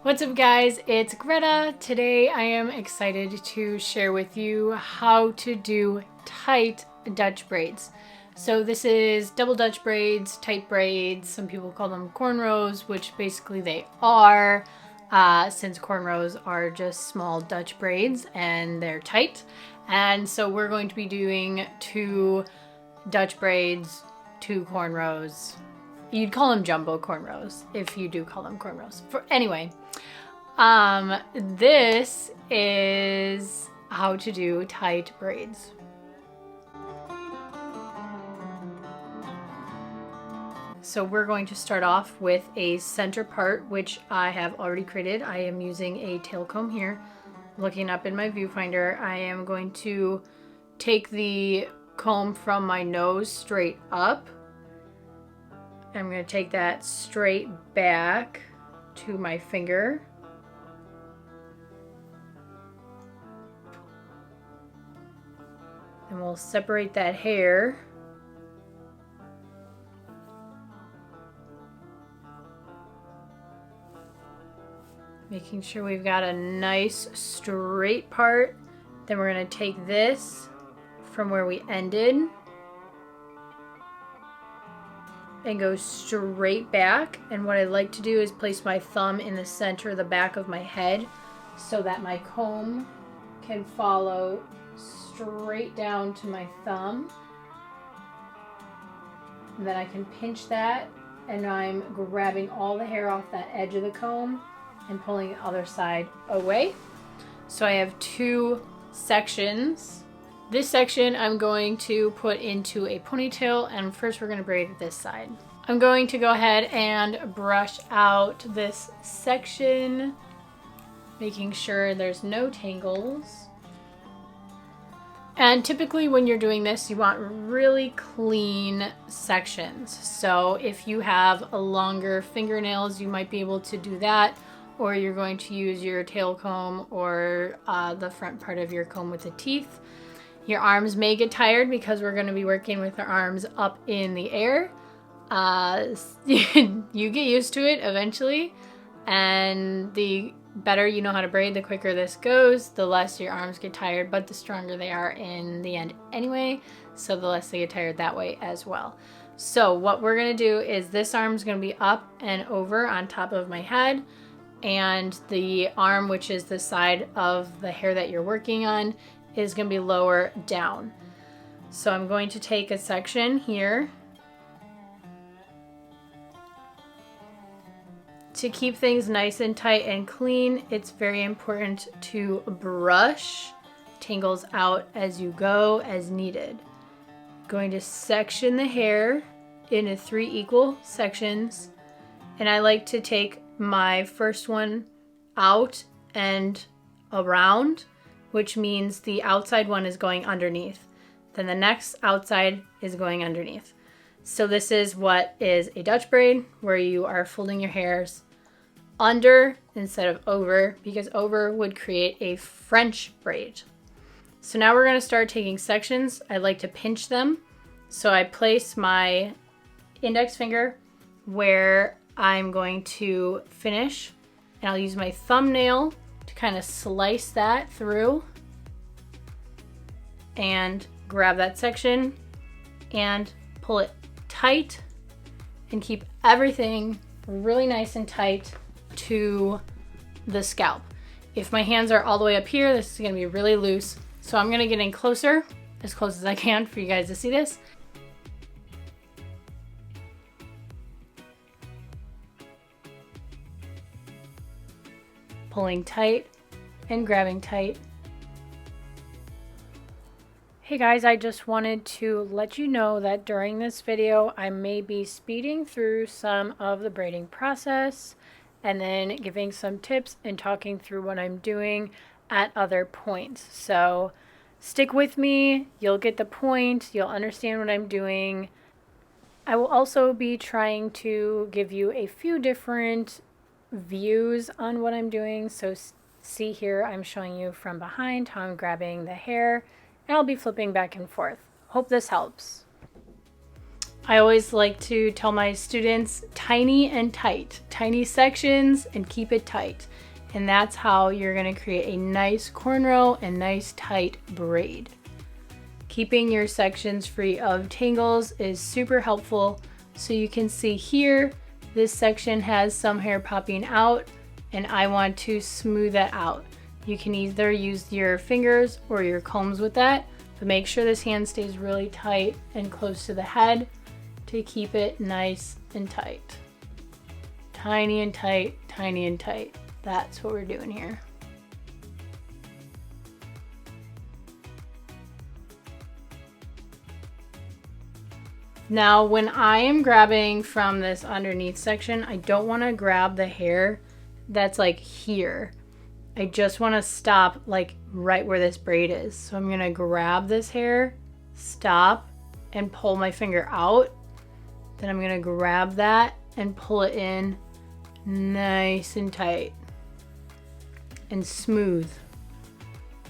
What's up guys, it's Greta. Today I am excited to share with you how to do tight Dutch braids. So this is double Dutch braids, tight braids. Some people call them cornrows, which basically they are, since cornrows are just small Dutch braids and they're tight. And so we're going to be doing 2 Dutch braids, 2 cornrows. You'd call them jumbo cornrows if you do call them cornrows. Anyway, this is how to do tight braids. So we're going to start off with a center part, which I have already created. I am using a tail comb here. Looking up in my viewfinder, I am going to take the comb from my nose straight up. I'm going to take that straight back to my finger. And we'll separate that hair. Making sure we've got a nice straight part. Then we're going to take this from where we ended and go straight back. And what I like to do is place my thumb in the center of the back of my head so that my comb can follow straight down to my thumb. And then I can pinch that, and I'm grabbing all the hair off that edge of the comb and pulling the other side away. So I have 2 sections. This section I'm going to put into a ponytail, and first we're going to braid this side. I'm going to go ahead and brush out this section, making sure there's no tangles. And typically when you're doing this, you want really clean sections. So if you have longer fingernails, you might be able to do that, or you're going to use your tail comb or the front part of your comb with the teeth. Your arms may get tired because we're going to be working with our arms up in the air. You get used to it eventually, and the better you know how to braid, the quicker this goes, the less your arms get tired, but the stronger they are in the end anyway, so the less they get tired that way as well. So what we're going to do is this arm is going to be up and over on top of my head, and the arm, which is the side of the hair that you're working on, is going to be lower down. So I'm going to take a section here. To keep things nice and tight and clean, it's very important to brush tangles out as you go as needed. Going to section the hair into 3 equal sections, and I like to take my first one out and around, which means the outside one is going underneath. Then the next outside is going underneath. So this is what is a Dutch braid, where you are folding your hairs under instead of over, because over would create a French braid. So now we're going to start taking sections. I like to pinch them. So I place my index finger where I'm going to finish, and I'll use my thumbnail to kind of slice that through and grab that section and pull it tight and keep everything really nice and tight to the scalp. If my hands are all the way up here, this is going to be really loose. So I'm going to get in closer, as close as I can for you guys to see this. Pulling tight and grabbing tight. Hey guys, I just wanted to let you know that during this video, I may be speeding through some of the braiding process and then giving some tips and talking through what I'm doing at other points. So stick with me, you'll get the point, you'll understand what I'm doing. I will also be trying to give you a few different views on what I'm doing. So see here, I'm showing you from behind how I'm grabbing the hair, and I'll be flipping back and forth. Hope this helps. I always like to tell my students tiny and tight, tiny sections and keep it tight. And that's how you're gonna create a nice cornrow and nice tight braid. Keeping your sections free of tangles is super helpful. So you can see here, this section has some hair popping out and I want to smooth that out. You can either use your fingers or your combs with that, but make sure this hand stays really tight and close to the head to keep it nice and tight. Tiny and tight, tiny and tight. That's what we're doing here. Now, when I am grabbing from this underneath section, I don't want to grab the hair that's like here. I just want to stop like right where this braid is. So I'm going to grab this hair, stop, and pull my finger out. Then I'm going to grab that and pull it in nice and tight and smooth.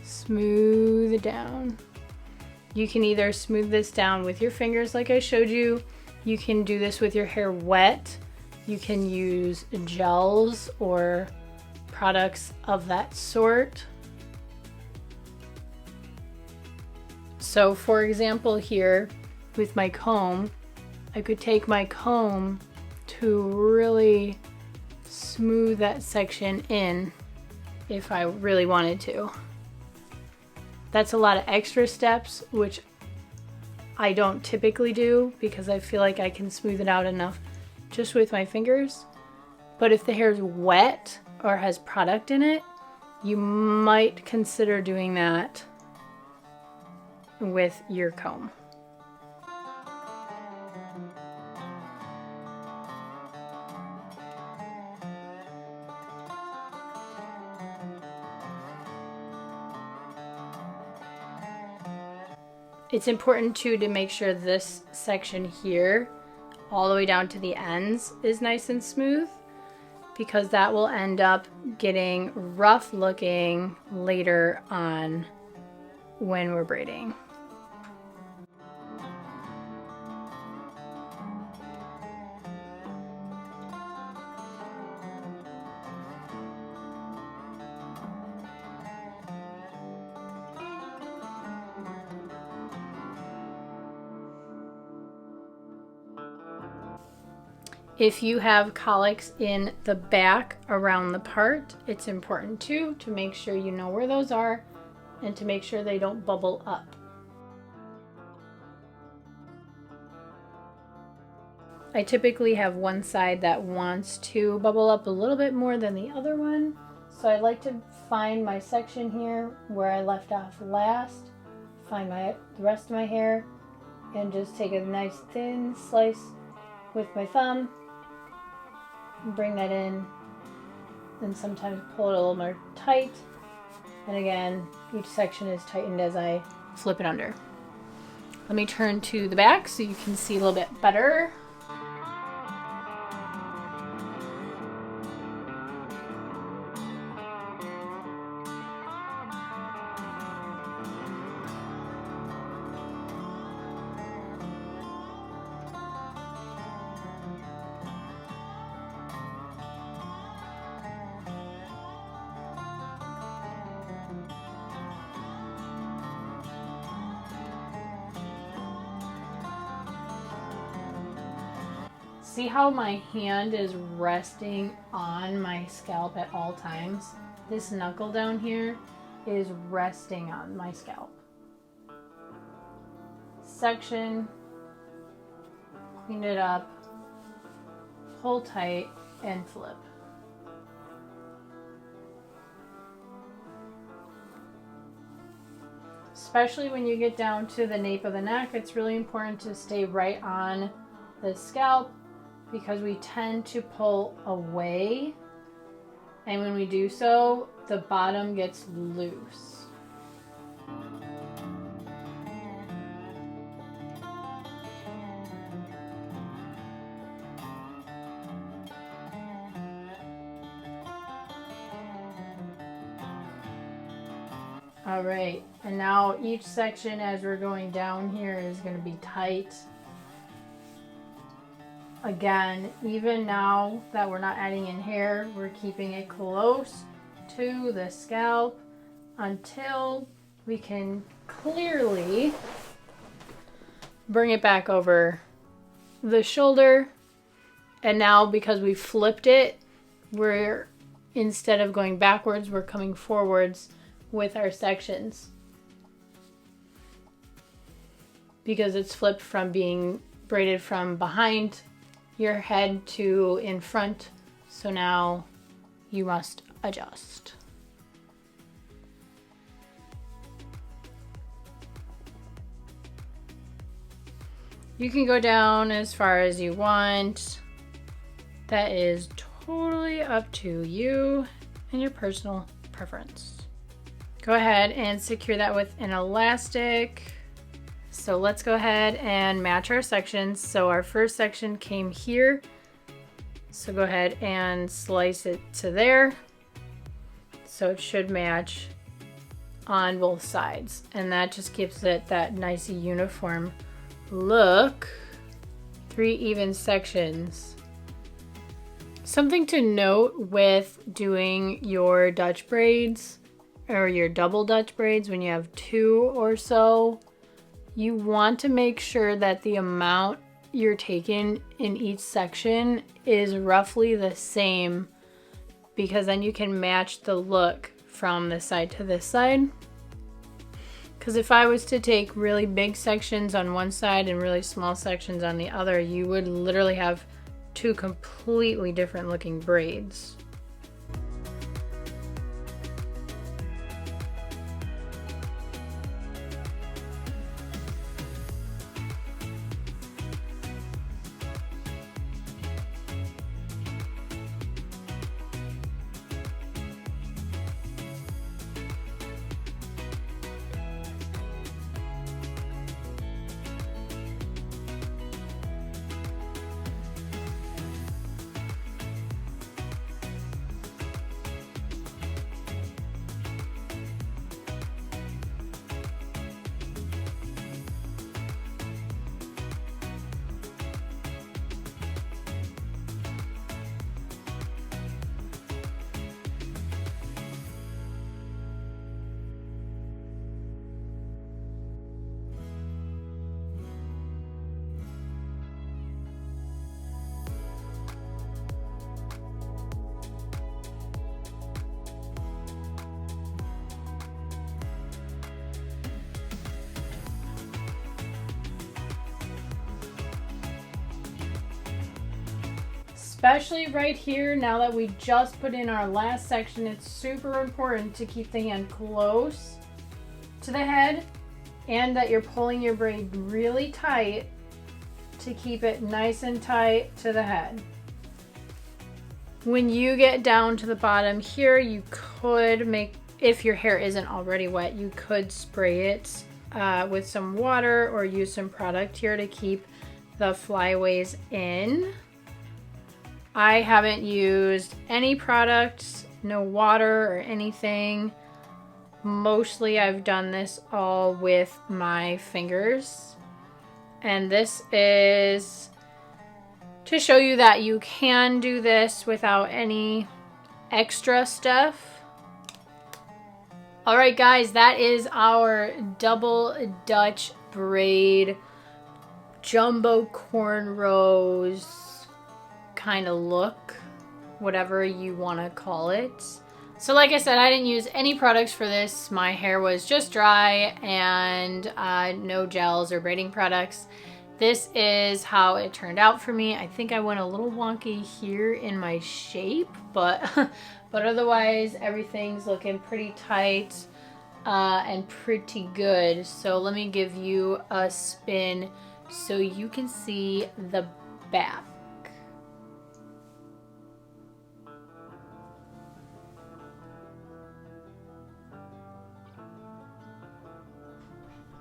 Smooth it down. You can either smooth this down with your fingers like I showed you. You can do this with your hair wet. You can use gels or products of that sort. So for example here with my comb, I could take my comb to really smooth that section in if I really wanted to. That's a lot of extra steps, which I don't typically do because I feel like I can smooth it out enough just with my fingers. But if the hair is wet or has product in it, you might consider doing that with your comb. It's important too to make sure this section here, all the way down to the ends, is nice and smooth, because that will end up getting rough looking later on when we're braiding. If you have colics in the back around the part, it's important too to make sure you know where those are and to make sure they don't bubble up. I typically have one side that wants to bubble up a little bit more than the other one. So I like to find my section here where I left off last, find the rest of my hair, and just take a nice thin slice with my thumb, bring that in, and sometimes pull it a little more tight. And again, each section is tightened as I flip it under. Let me turn to the back so you can see a little bit better. See how my hand is resting on my scalp at all times? This knuckle down here is resting on my scalp. Section, clean it up, pull tight, and flip. Especially when you get down to the nape of the neck, it's really important to stay right on the scalp, because we tend to pull away, and when we do so, the bottom gets loose. All right, and now each section as we're going down here is going to be tight. Again, even now that we're not adding in hair, we're keeping it close to the scalp until we can clearly bring it back over the shoulder. And now, because we flipped it, we're, instead of going backwards, we're coming forwards with our sections, because it's flipped from being braided from behind your head to in front. So now you must adjust. You can go down as far as you want. That is totally up to you and your personal preference. Go ahead and secure that with an elastic. So let's go ahead and match our sections. So our first section came here. So go ahead and slice it to there. So it should match on both sides. And that just gives it that nice uniform look. 3 even sections. Something to note with doing your Dutch braids or your double Dutch braids when you have 2 or so, you want to make sure that the amount you're taking in each section is roughly the same, because then you can match the look from this side to this side. Because if I was to take really big sections on one side and really small sections on the other, you would literally have 2 completely different looking braids. Especially right here, now that we just put in our last section, it's super important to keep the hand close to the head and that you're pulling your braid really tight to keep it nice and tight to the head. When you get down to the bottom here, you could make, if your hair isn't already wet, you could spray it with some water or use some product here to keep the flyaways in. I haven't used any products, no water or anything. Mostly I've done this all with my fingers. And this is to show you that you can do this without any extra stuff. All right, guys, that is our double Dutch braid, jumbo cornrows kind of look, whatever you want to call it. So like I said, I didn't use any products for this. My hair was just dry and no gels or braiding products. This is how it turned out for me. I think I went a little wonky here in my shape, but otherwise everything's looking pretty tight and pretty good. So let me give you a spin so you can see the back.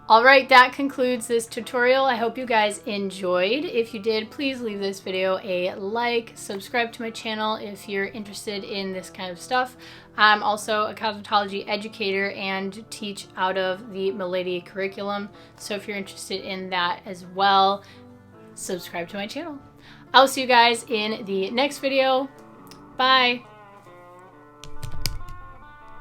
Alright, that concludes this tutorial. I hope you guys enjoyed. If you did, please leave this video a like, subscribe to my channel if you're interested in this kind of stuff. I'm also a cosmetology educator and teach out of the Milady curriculum, so if you're interested in that as well, subscribe to my channel. I'll see you guys in the next video. Bye!